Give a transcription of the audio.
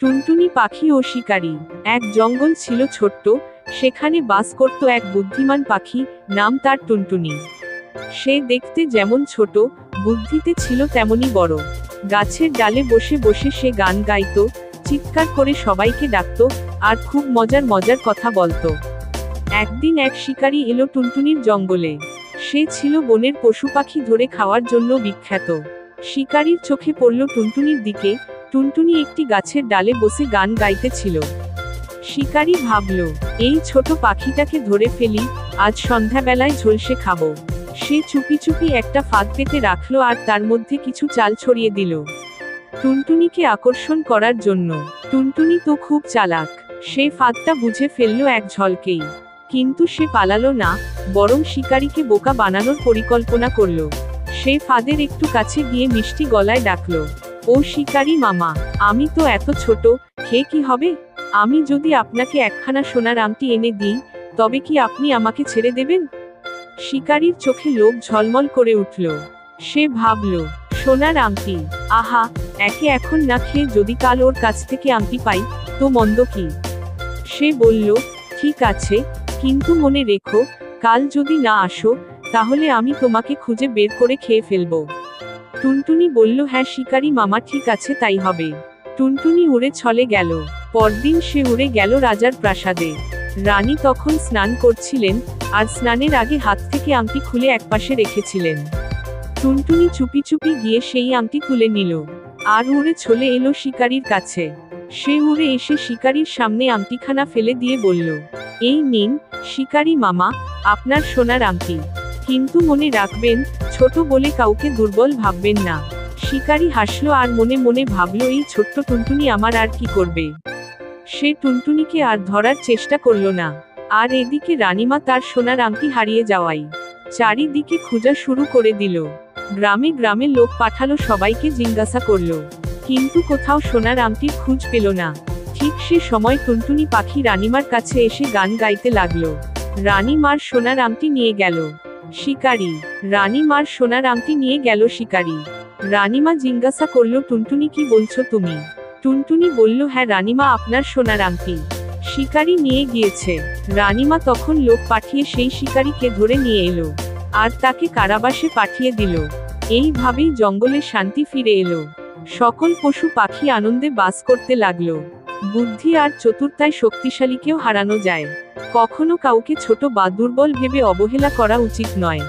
টুনটুনি পাখি ও শিকারী। এক জঙ্গল ছিল ছোট্ট, সেখানে বাস করত এক বুদ্ধিমান পাখি, নাম তার টুনটুনি। সে দেখতে যেমন ছোট, বুদ্ধিতে ছিল তেমনি বড়। গাছের ডালে বসে বসে সে গান গাইত, চিৎকার করে সবাইকে ডাকত, আর খুব মজার মজার কথা বলতো। একদিন এক শিকারী এলো টুনটুনির জঙ্গলে। সে ছিল বনের পশু পাখি ধরে খাওয়ার জন্য বিখ্যাত। শিকারীর চোখে পড়ল টুনটুনির দিকে। টুনটুনি একটি গাছের ডালে বসে গান গাইতেছিল। শিকারী ভাবল, এই ছোট পাখিটাকে ধরে ফেলি, আজ সন্ধ্যাবেলায় ঝলসে খাবো। সে চুপি চুপি একটা ফাঁদ পেতে রাখলো আর তার মধ্যে কিছু চাল ছড়িয়ে দিল টুনটুনিকে আকর্ষণ করার জন্য। টুনটুনি তো খুব চালাক, সে ফাঁদটা বুঝে ফেললো এক ঝলকেই। কিন্তু সে পালালো না, বরং শিকারীকে বোকা বানানোর পরিকল্পনা করলো। সে ফাঁদের একটু কাছে গিয়ে মিষ্টি গলায় ডাকলো, ও শিকারী মামা, আমি তো এত ছোট, খেয়ে কি হবে? আমি যদি আপনাকে একখানা সোনার আংটি এনে দিই, তবে কি আপনি আমাকে ছেড়ে দেবেন? শিকারীর চোখে লোভ ঝলমল করে উঠল। সে ভাবল, সোনার আংটি, আহা, একে এখন না খেয়ে যদি কাল ওর কাছ থেকে আংটি পাই, তো মন্দ কি? সে বলল, ঠিক আছে, কিন্তু মনে রেখো, কাল যদি না আসো, তাহলে আমি তোমাকে খুঁজে বের করে খেয়ে ফেলবো। টুনটুনি বলল, হ্যাঁ শিকারী মামা, ঠিক আছে, তাই হবে। টুনটুনি উড়ে চলে গেল। পরদিন সে উড়ে গেল রাজার প্রাসাদে। রানী তখন স্নান করছিলেন, আর স্নানের আগে হাত থেকে আংটি খুলে একপাশে রেখেছিলেন। টুনটুনি চুপি চুপি গিয়ে সেই আংটি তুলে নিল, আর উড়ে চলে এলো শিকারীর কাছে। সে উড়ে এসে শিকারীর সামনে আংটিখানা ফেলে দিয়ে বলল, এই নিন শিকারী মামা, আপনার সোনার আংটি। কিন্তু মনে রাখবেন, ছোট বলে কাউকে দুর্বল ভাববেন না। শিকারী হাসলো আর মনে মনে ভাবল, এই ছোট্ট টুনটুনি আমার আর কি করবে। সে টুনটুনিকে আর ধরার চেষ্টা করল না। আর এদিকে রানীমা তার সোনার আংটি হারিয়ে যাওয়ায় চারিদিকে খোঁজা শুরু করে দিল। গ্রামে গ্রামে লোক পাঠালো, সবাইকে জিজ্ঞাসা করলো, কিন্তু কোথাও সোনার আংটির খোঁজ পেল না। ঠিক সে সময় টুনটুনি পাখি রানীমার কাছে এসে গান গাইতে লাগলো। রানীমার সোনার আংটি নিয়ে গেল শিকারী। রানীমার সোনার আংটি নিয়ে গেল শিকারী। রানীমা জিজ্ঞাসা করলো, টুনটুনি, কি বলছো তুমি? টুনটুনি বলল, হ্যাঁ রানীমা, আপনার সোনার আংটি শিকারী নিয়ে গিয়েছে। রানীমা তখন লোক পাঠিয়ে সেই শিকারীকে ধরে নিয়ে এলো, আর তাকে কারাবাসে পাঠিয়ে দিল। এইভাবেই জঙ্গলে শান্তি ফিরে এলো। সকল পশু পাখি আনন্দে বাস করতে লাগলো। বুদ্ধি আর চতুরতায় শক্তিশালীকেও হারানো যায়। কখনো কাউকে ছোট বা দুর্বল ভেবে অবহেলা করা উচিত নয়।